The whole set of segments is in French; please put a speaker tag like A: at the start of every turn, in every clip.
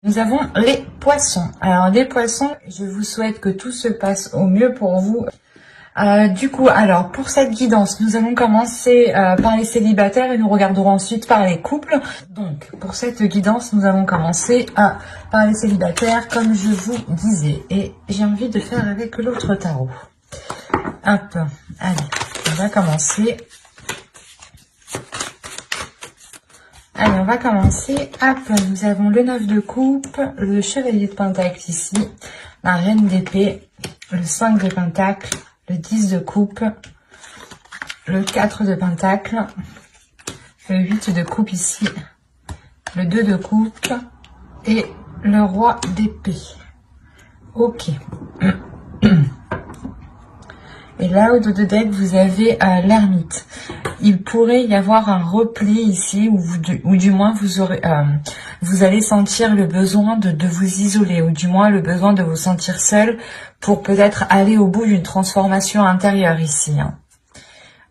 A: Nous avons les poissons. Alors les poissons, je vous souhaite que tout se passe au mieux pour vous. Du coup, alors pour cette guidance, nous allons commencer par les célibataires et nous regarderons ensuite par les couples. Donc pour cette guidance, nous allons commencer par les célibataires comme je vous disais. Et j'ai envie de faire avec l'autre tarot. Hop, allez, on va commencer. Allez, on va commencer. Hop, nous avons le 9 de coupe, le chevalier de pentacle ici, la reine d'épée, le 5 de pentacle, le 10 de coupe, le 4 de pentacle, le 8 de coupe ici, le 2 de coupe et le roi d'épée. Ok. Et là, au dos de deck, vous avez l'ermite. Il pourrait y avoir un repli ici, ou du moins vous allez sentir le besoin de vous isoler, ou du moins le besoin de vous sentir seul pour peut-être aller au bout d'une transformation intérieure ici. Hein.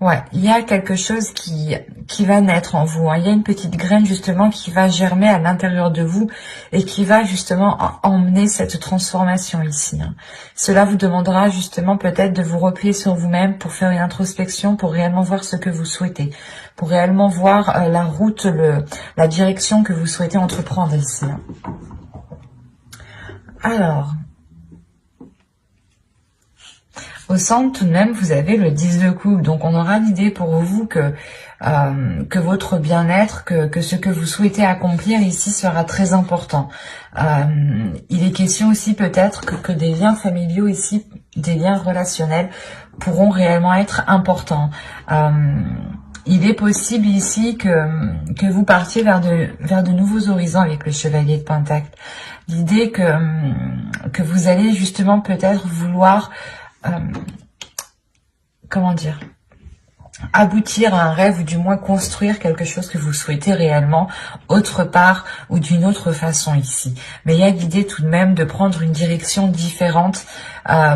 A: Ouais, il y a quelque chose qui va naître en vous. Hein. Il y a une petite graine justement qui va germer à l'intérieur de vous et qui va justement emmener cette transformation ici. Hein. Cela vous demandera justement peut-être de vous replier sur vous-même pour faire une introspection, pour réellement voir ce que vous souhaitez, pour réellement voir la route, la direction que vous souhaitez entreprendre ici. Hein. Alors... au centre, tout de même, vous avez le 10 de coupe. Donc, on aura l'idée pour vous que votre bien-être, que ce que vous souhaitez accomplir ici sera très important. Il est question aussi peut-être que des liens familiaux ici, des liens relationnels, pourront réellement être importants. Il est possible ici que vous partiez vers de nouveaux horizons avec le chevalier de pentacle. L'idée que vous allez justement peut-être vouloir... comment dire, aboutir à un rêve ou du moins construire quelque chose que vous souhaitez réellement autre part ou d'une autre façon ici. Mais il y a l'idée tout de même de prendre une direction différente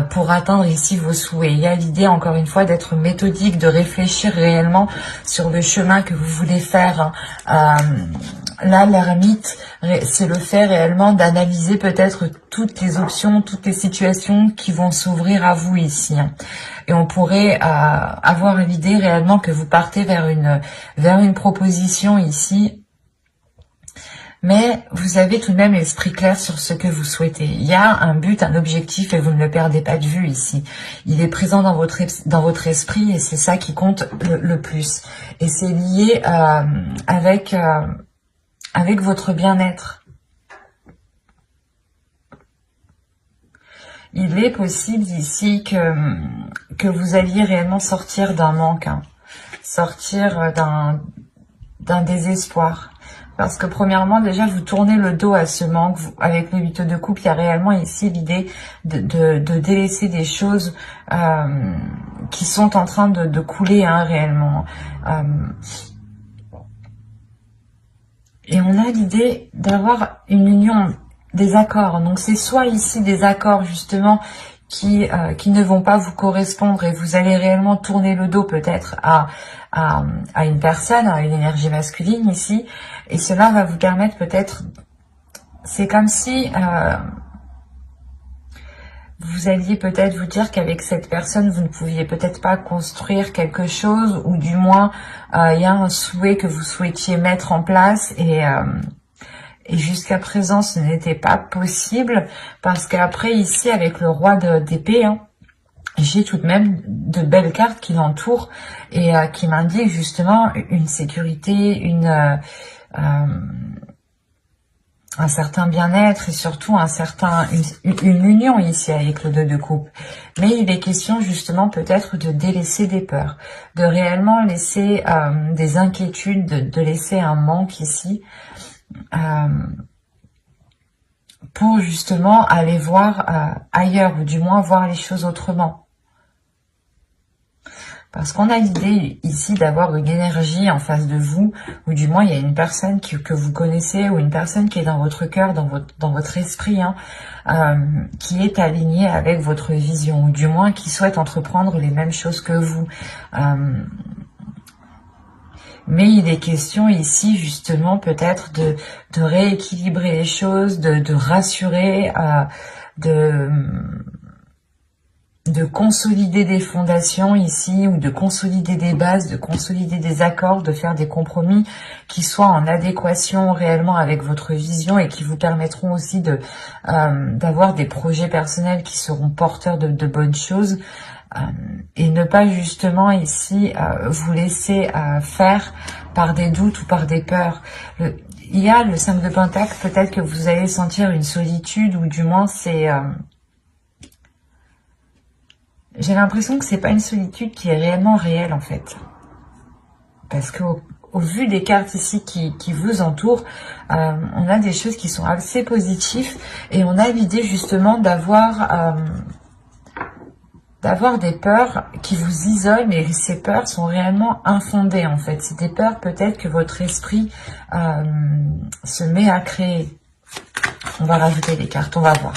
A: pour atteindre ici vos souhaits. Il y a l'idée encore une fois d'être méthodique, de réfléchir réellement sur le chemin que vous voulez faire. Là, l'ermite, c'est le fait réellement d'analyser peut-être toutes les options, toutes les situations qui vont s'ouvrir à vous ici. Et on pourrait avoir l'idée réellement que vous partez vers une proposition ici. Mais vous avez tout de même l'esprit clair sur ce que vous souhaitez. Il y a un but, un objectif et vous ne le perdez pas de vue ici. Il est présent dans votre esprit et c'est ça qui compte le plus. Et c'est lié avec votre bien-être. Il est possible ici que vous alliez réellement sortir d'un manque, hein, sortir d'un désespoir. Parce que premièrement, déjà, vous tournez le dos à ce manque. Avec le 8 de coupe, il y a réellement ici l'idée de délaisser des choses qui sont en train de couler hein, réellement. Et on a l'idée d'avoir une union, des accords. Donc c'est soit ici des accords justement qui ne vont pas vous correspondre et vous allez réellement tourner le dos peut-être à une personne, à une énergie masculine ici. Et cela va vous permettre peut-être, c'est comme si vous alliez peut-être vous dire qu'avec cette personne, vous ne pouviez peut-être pas construire quelque chose, ou du moins, il y a un souhait que vous souhaitiez mettre en place, et jusqu'à présent, ce n'était pas possible, parce qu'après, ici, avec le roi d'épée, hein, j'ai tout de même de belles cartes qui l'entourent, et qui m'indiquent justement une sécurité, un certain bien-être et surtout une union ici avec le 2 de coupe. Mais il est question justement peut-être de délaisser des peurs, de réellement laisser des inquiétudes, de laisser un manque ici pour justement aller voir ailleurs ou du moins voir les choses autrement. Parce qu'on a l'idée ici d'avoir une énergie en face de vous, ou du moins il y a une personne que vous connaissez, ou une personne qui est dans votre cœur, dans votre esprit, hein, qui est alignée avec votre vision, ou du moins qui souhaite entreprendre les mêmes choses que vous. Mais il est question ici justement peut-être de rééquilibrer les choses, de rassurer, de consolider des fondations ici, ou de consolider des bases, de consolider des accords, de faire des compromis qui soient en adéquation réellement avec votre vision et qui vous permettront aussi d'avoir des projets personnels qui seront porteurs de bonnes choses, et ne pas justement ici vous laisser faire par des doutes ou par des peurs. Il y a le 5 de Pentacle, peut-être que vous allez sentir une solitude, ou du moins c'est... j'ai l'impression que c'est pas une solitude qui est réellement réelle en fait. Parce que au vu des cartes ici qui vous entourent, on a des choses qui sont assez positives, et on a l'idée justement d'avoir des peurs qui vous isolent, mais ces peurs sont réellement infondées en fait. C'est des peurs peut-être que votre esprit se met à créer. On va rajouter des cartes, on va voir.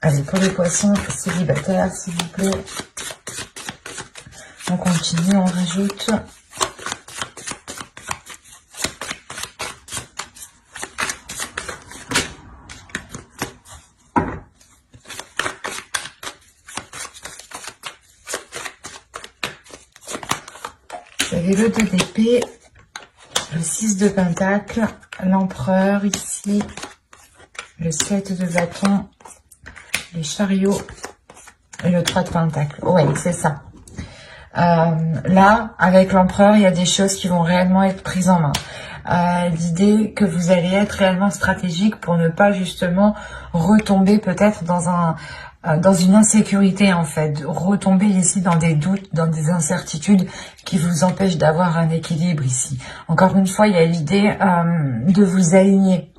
A: Allez, pour les poissons célibataires, s'il vous plaît. On continue, on rajoute. Vous avez le 2 d'épée, le 6 de Pentacle, l'empereur ici, le 7 de bâton, les chariots et le 3 de Pentacle. Ouais, c'est ça. Là, avec l'empereur, il y a des choses qui vont réellement être prises en main. L'idée que vous allez être réellement stratégique pour ne pas justement retomber peut-être dans une insécurité en fait, retomber ici dans des doutes, dans des incertitudes qui vous empêchent d'avoir un équilibre ici. Encore une fois, il y a l'idée de vous aligner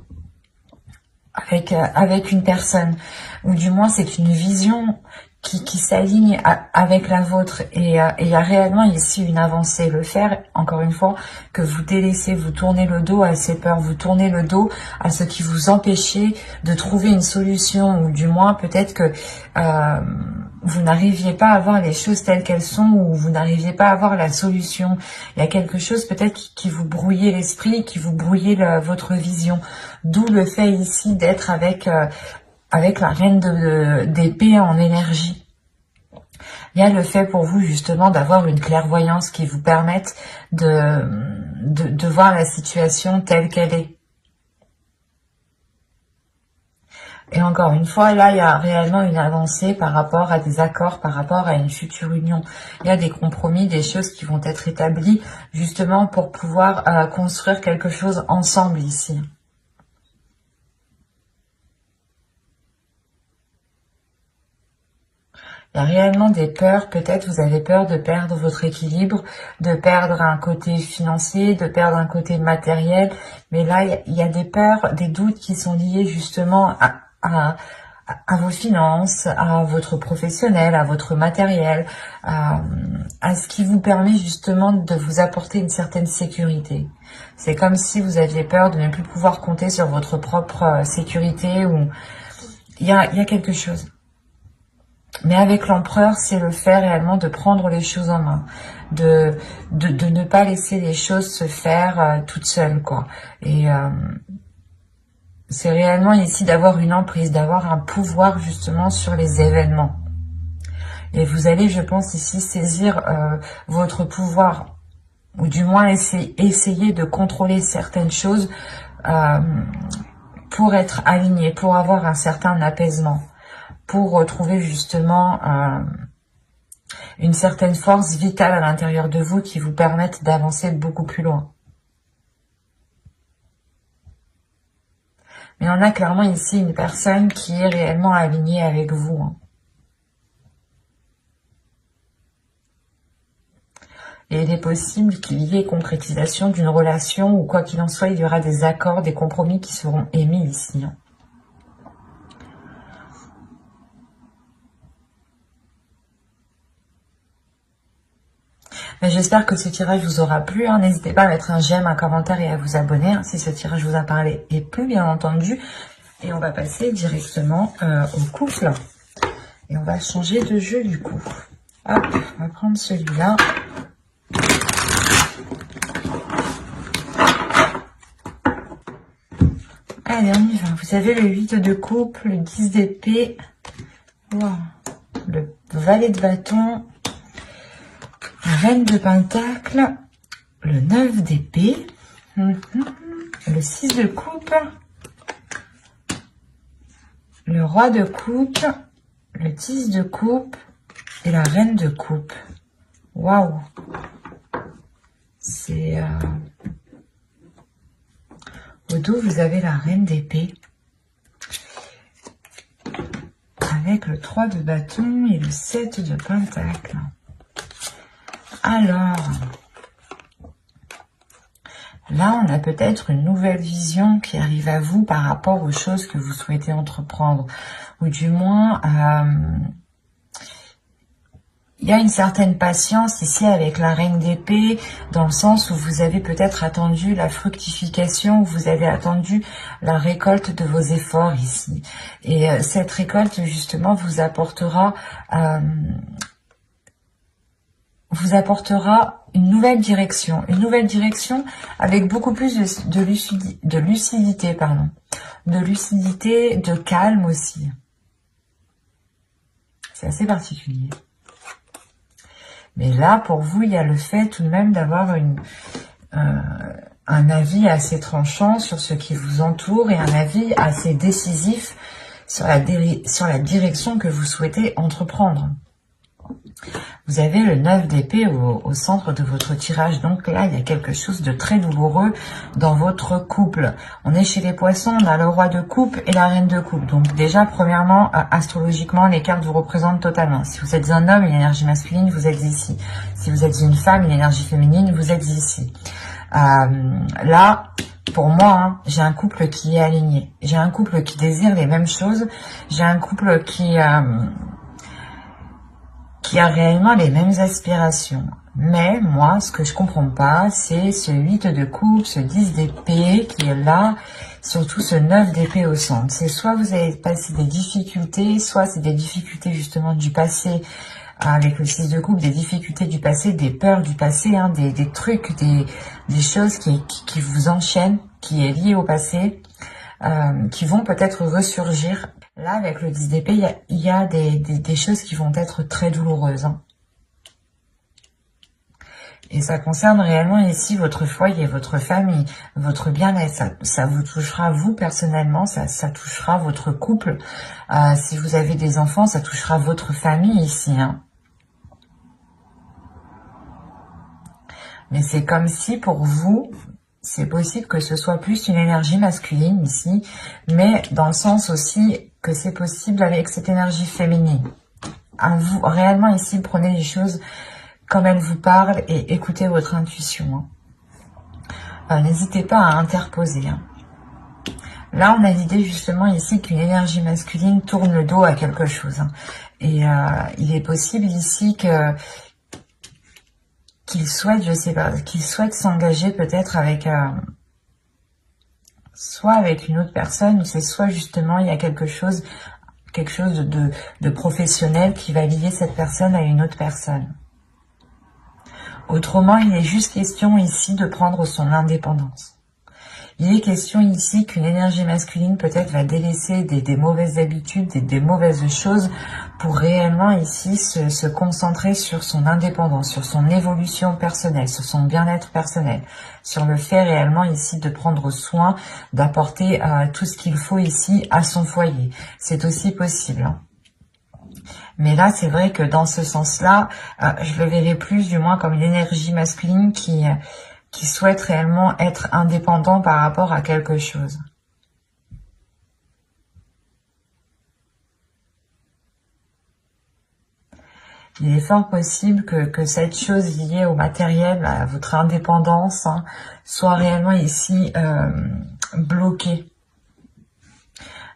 A: avec une personne, ou du moins c'est une vision qui s'aligne avec la vôtre, et il y a réellement ici une avancée. Le faire, encore une fois, que vous délaissez, vous tournez le dos à ces peurs, vous tournez le dos à ce qui vous empêchait de trouver une solution, ou du moins peut-être que vous n'arriviez pas à voir les choses telles qu'elles sont, ou vous n'arriviez pas à voir la solution. Il y a quelque chose peut-être qui vous brouillait l'esprit, qui vous brouillait votre vision. D'où le fait ici d'être avec la reine d'épée en énergie. Il y a le fait pour vous justement d'avoir une clairvoyance qui vous permette de voir la situation telle qu'elle est. Et encore une fois, là, il y a réellement une avancée par rapport à des accords, par rapport à une future union. Il y a des compromis, des choses qui vont être établies justement pour pouvoir construire quelque chose ensemble ici. Il y a réellement des peurs, peut-être vous avez peur de perdre votre équilibre, de perdre un côté financier, de perdre un côté matériel. Mais là, il y a des peurs, des doutes qui sont liés justement à vos finances, à votre professionnel, à votre matériel, à ce qui vous permet justement de vous apporter une certaine sécurité. C'est comme si vous aviez peur de ne plus pouvoir compter sur votre propre sécurité, ou il y a quelque chose. Mais avec l'empereur, c'est le fait réellement de prendre les choses en main, de ne pas laisser les choses se faire toutes seules, quoi. Et c'est réellement ici d'avoir une emprise, d'avoir un pouvoir justement sur les événements. Et vous allez, je pense, ici saisir votre pouvoir, ou du moins essayer de contrôler certaines choses pour être aligné, pour avoir un certain apaisement, pour retrouver justement une certaine force vitale à l'intérieur de vous qui vous permette d'avancer beaucoup plus loin. Mais on a clairement ici une personne qui est réellement alignée avec vous, hein. Et il est possible qu'il y ait concrétisation d'une relation, ou quoi qu'il en soit, il y aura des accords, des compromis qui seront émis ici, hein. J'espère que ce tirage vous aura plu, hein. N'hésitez pas à mettre un j'aime, un commentaire et à vous abonner, hein, si ce tirage vous a parlé et plu, bien entendu. Et on va passer directement au couple. Et on va changer de jeu du coup. Hop, on va prendre celui-là. Allez, on y va. Vous avez le 8 de coupe, le 10 d'épée, wow. Le valet de bâton, la reine de pentacle, le 9 d'épée, le 6 de coupe, le roi de coupe, le 10 de coupe et la reine de coupe. Waouh! C'est... Au dos, vous avez la reine d'épée. Avec le 3 de bâton et le 7 de pentacle. Alors... Là, on a peut-être une nouvelle vision qui arrive à vous par rapport aux choses que vous souhaitez entreprendre. Ou du moins, il y a une certaine patience ici avec la reine d'épée, dans le sens où vous avez peut-être attendu la fructification, où vous avez attendu la récolte de vos efforts ici. Et cette récolte, justement, vous apportera une nouvelle direction avec beaucoup plus de lucidité, de calme aussi. C'est assez particulier. Mais là, pour vous, il y a le fait tout de même d'avoir un avis assez tranchant sur ce qui vous entoure et un avis assez décisif sur la direction que vous souhaitez entreprendre. Vous avez le 9 d'épée au centre de votre tirage. Donc là, il y a quelque chose de très douloureux dans votre couple. On est chez les poissons, on a le roi de coupe et la reine de coupe. Donc déjà, premièrement, astrologiquement, les cartes vous représentent totalement. Si vous êtes un homme, une énergie masculine, vous êtes ici. Si vous êtes une femme, une énergie féminine, vous êtes ici. Là, pour moi, j'ai un couple qui est aligné. J'ai un couple qui désire les mêmes choses. J'ai un couple qui a réellement les mêmes aspirations. Mais moi, ce que je comprends pas, c'est ce 8 de coupe, ce 10 d'épée qui est là, surtout ce 9 d'épée au centre. C'est soit vous avez passé des difficultés, soit c'est des difficultés justement du passé avec le 6 de coupe, des difficultés du passé, des peurs du passé, hein, des trucs, des choses qui vous enchaînent, qui est lié au passé, qui vont peut-être ressurgir. Là, avec le 10 d'épée, il y a des choses qui vont être très douloureuses. Hein. Et ça concerne réellement ici votre foyer, votre famille, votre bien-être. Ça vous touchera vous personnellement, ça touchera votre couple. Si vous avez des enfants, ça touchera votre famille ici. Hein. Mais c'est comme si pour vous... C'est possible que ce soit plus une énergie masculine ici, mais dans le sens aussi que c'est possible avec cette énergie féminine. À vous, réellement ici, prenez les choses comme elles vous parlent et écoutez votre intuition. Hein. N'hésitez pas à interposer. Hein. Là, on a l'idée justement ici qu'une énergie masculine tourne le dos à quelque chose. Hein. Et il est possible ici qu'il souhaite, je sais pas, qu'il souhaite s'engager peut-être avec soit avec une autre personne, ou c'est soit justement il y a quelque chose de professionnel qui va lier cette personne à une autre personne. Autrement, il est juste question ici de prendre son indépendance. Il est question ici qu'une énergie masculine peut-être va délaisser des mauvaises habitudes, des mauvaises choses pour réellement ici se concentrer sur son indépendance, sur son évolution personnelle, sur son bien-être personnel, sur le fait réellement ici de prendre soin, d'apporter tout ce qu'il faut ici à son foyer. C'est aussi possible. Hein. Mais là, c'est vrai que dans ce sens-là, je le verrai plus du moins comme une énergie masculine qui souhaite réellement être indépendant par rapport à quelque chose. Il est fort possible que cette chose liée au matériel, à votre indépendance, hein, soit réellement ici bloquée.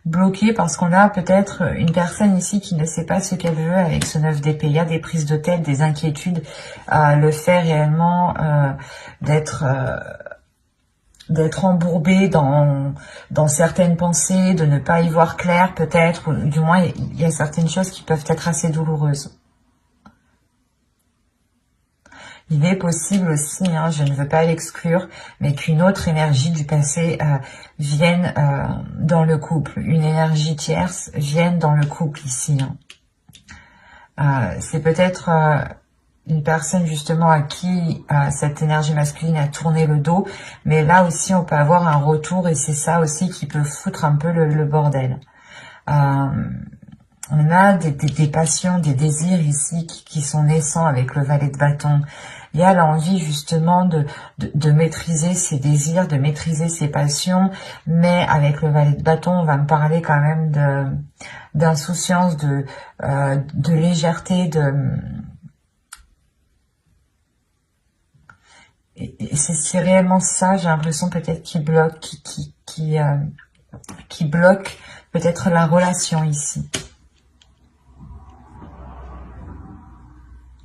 A: Bloquée parce qu'on a peut-être une personne ici qui ne sait pas ce qu'elle veut avec ce 9 d'épée. Il y a des prises de tête, des inquiétudes, le fait réellement d'être embourbé dans certaines pensées, de ne pas y voir clair peut-être, ou du moins il y a certaines choses qui peuvent être assez douloureuses. Il est possible aussi, hein, je ne veux pas l'exclure, mais qu'une autre énergie du passé vienne dans le couple. Une énergie tierce vienne dans le couple ici. Hein. C'est peut-être une personne justement à qui cette énergie masculine a tourné le dos, mais là aussi on peut avoir un retour et c'est ça aussi qui peut foutre un peu le bordel. On a des passions, des désirs ici qui sont naissants avec le valet de bâton. Il y a l'envie justement de maîtriser ses désirs, de maîtriser ses passions, mais avec le valet de bâton, on va me parler quand même d'insouciance, de légèreté, et c'est réellement ça, j'ai l'impression peut-être qui bloque, qui bloque peut-être la relation ici.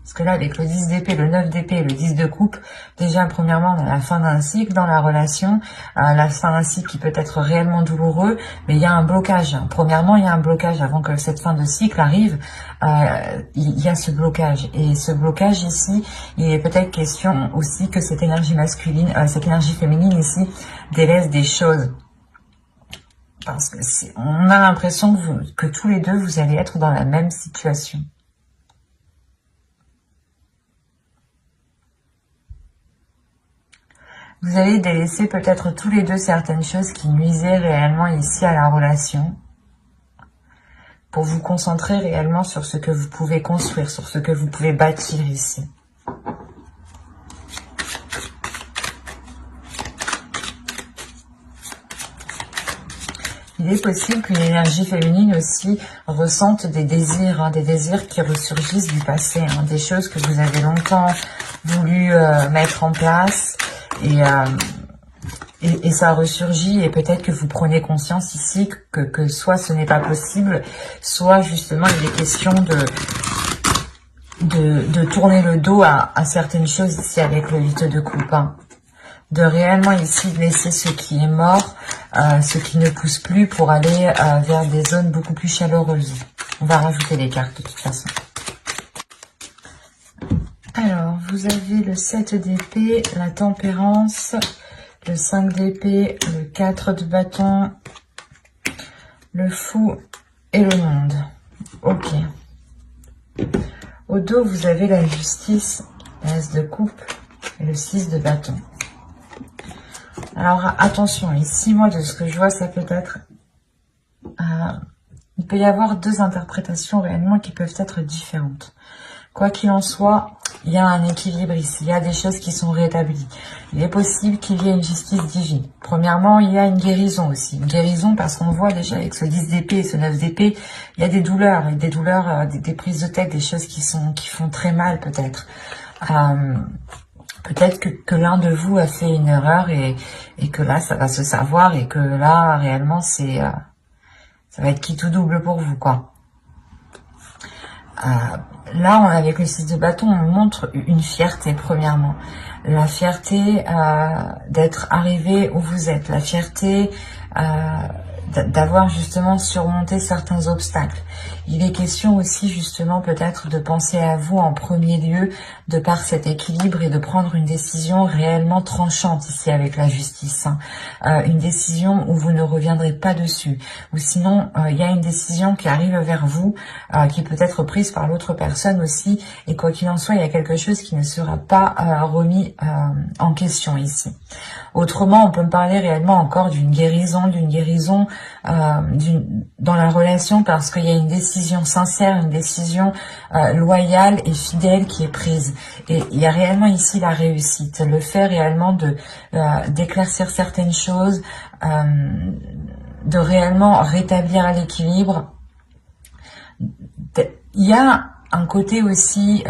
A: Parce que là, avec le 10 d'épée, le 9 d'épée et le 10 de coupe, déjà, premièrement, on a la fin d'un cycle dans la relation, la fin d'un cycle qui peut être réellement douloureux, mais il y a un blocage. Premièrement, il y a un blocage avant que cette fin de cycle arrive, il y a ce blocage. Et ce blocage ici, il est peut-être question aussi que cette énergie masculine, cette énergie féminine ici, délaisse des choses. Parce que on a l'impression que tous les deux, vous allez être dans la même situation. Vous allez délaisser peut-être tous les deux certaines choses qui nuisaient réellement ici à la relation pour vous concentrer réellement sur ce que vous pouvez construire, sur ce que vous pouvez bâtir ici. Il est possible qu'une énergie féminine aussi ressente des désirs qui ressurgissent du passé, hein, des choses que vous avez longtemps voulu mettre en place. Et ça ressurgit et peut-être que vous prenez conscience ici que soit ce n'est pas possible, soit justement il est question de tourner le dos à certaines choses ici avec le 8 de coupe. Hein. De réellement ici laisser ce qui est mort, ce qui ne pousse plus pour aller vers des zones beaucoup plus chaleureuses. On va rajouter les cartes de toute façon. Alors, vous avez le 7 d'épée, la tempérance, le 5 d'épée, le 4 de bâton, le fou et le monde. Ok. Au dos, vous avez la justice, l'as de coupe et le 6 de bâton. Alors, attention, ici, moi, de ce que je vois, ça peut être... il peut y avoir deux interprétations réellement qui peuvent être différentes. Quoi qu'il en soit, il y a un équilibre ici, il y a des choses qui sont rétablies. Il est possible qu'il y ait une justice divine. Premièrement, il y a une guérison aussi. Une guérison parce qu'on voit déjà avec ce 10 d'épée et ce 9 d'épée, il y a des douleurs, des prises de tête, des choses qui font très mal peut-être. Peut-être que l'un de vous a fait une erreur et que là, ça va se savoir et que là, réellement, ça va être qui tout double pour vous, quoi. Là, avec le 6 de bâton, on montre une fierté, premièrement. La fierté d'être arrivé où vous êtes. La fierté d'avoir justement surmonté certains obstacles. Il est question aussi justement peut-être de penser à vous en premier lieu de par cet équilibre et de prendre une décision réellement tranchante ici avec la justice. Une décision où vous ne reviendrez pas dessus. Ou sinon, il y a une décision qui arrive vers vous, qui peut être prise par l'autre personne aussi. Et quoi qu'il en soit, il y a quelque chose qui ne sera pas remis en question ici. Autrement, on peut me parler réellement encore d'une guérison dans la relation parce qu'il y a une décision sincère, une décision loyale et fidèle qui est prise. Et il y a réellement ici la réussite, le fait réellement d'éclaircir certaines choses, de réellement rétablir l'équilibre. Il y a un côté aussi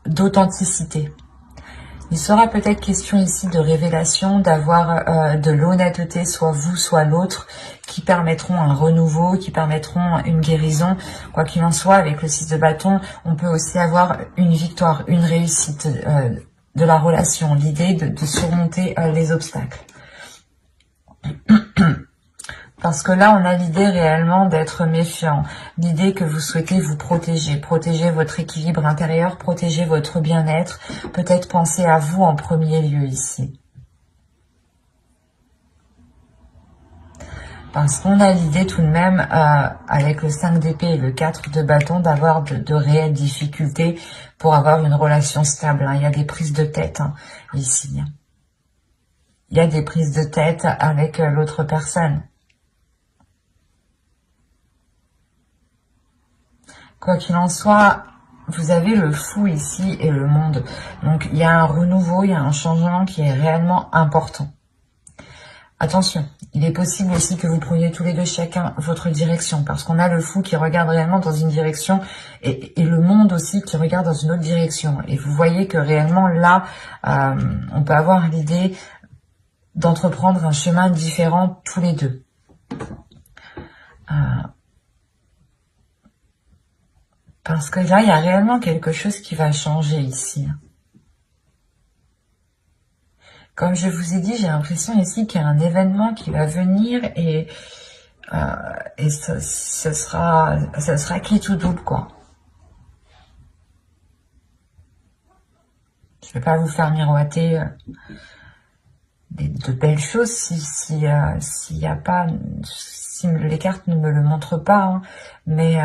A: d'authenticité. Il sera peut-être question ici de révélation, d'avoir de l'honnêteté, soit vous, soit l'autre, qui permettront un renouveau, qui permettront une guérison. Quoi qu'il en soit, avec le 6 de bâton, on peut aussi avoir une victoire, une réussite de la relation, l'idée de surmonter les obstacles. Parce que là, on a l'idée réellement d'être méfiant. L'idée que vous souhaitez vous protéger. Protéger votre équilibre intérieur, protéger votre bien-être. Peut-être penser à vous en premier lieu ici. Parce qu'on a l'idée tout de même, avec le 5 d'épée et le 4 de bâton, d'avoir de réelles difficultés pour avoir une relation stable. Il y a des prises de tête ici. Il y a des prises de tête avec l'autre personne. Quoi qu'il en soit, vous avez le fou ici et le monde. Donc, il y a un renouveau, il y a un changement qui est réellement important. Attention, il est possible aussi que vous preniez tous les deux chacun votre direction, parce qu'on a le fou qui regarde réellement dans une direction et le monde aussi qui regarde dans une autre direction. Et vous voyez que réellement là, on peut avoir l'idée d'entreprendre un chemin différent tous les deux. Parce que là, il y a réellement quelque chose qui va changer ici. Comme je vous ai dit, j'ai l'impression ici qu'il y a un événement qui va venir et ce sera qui tout double, quoi. Je vais pas vous faire miroiter de belles choses si y a pas, si les cartes ne me le montrent pas, mais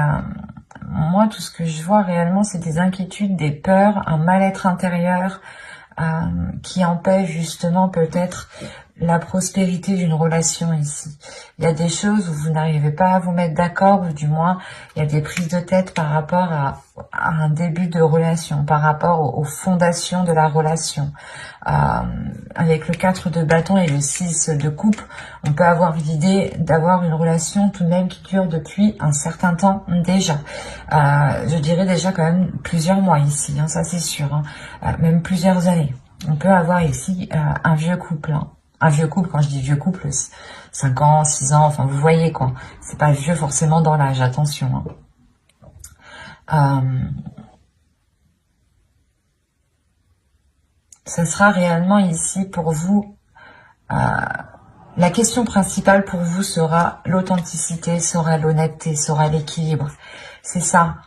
A: moi, tout ce que je vois réellement, c'est des inquiétudes, des peurs, un mal-être intérieur qui empêche justement peut-être la prospérité d'une relation ici. Il y a des choses où vous n'arrivez pas à vous mettre d'accord, ou du moins, il y a des prises de tête par rapport à un début de relation, par rapport aux fondations de la relation. Avec le 4 de bâton et le 6 de coupe, on peut avoir l'idée d'avoir une relation tout de même qui dure depuis un certain temps déjà. Je dirais déjà quand même plusieurs mois ici, ça c'est sûr, même plusieurs années. On peut avoir ici un vieux couple. Un vieux couple, quand je dis vieux couple, 5 ans, 6 ans, enfin vous voyez quoi. C'est pas vieux forcément dans l'âge, attention. Ce sera réellement ici pour vous, la question principale pour vous sera l'authenticité, sera l'honnêteté, sera l'équilibre. C'est ça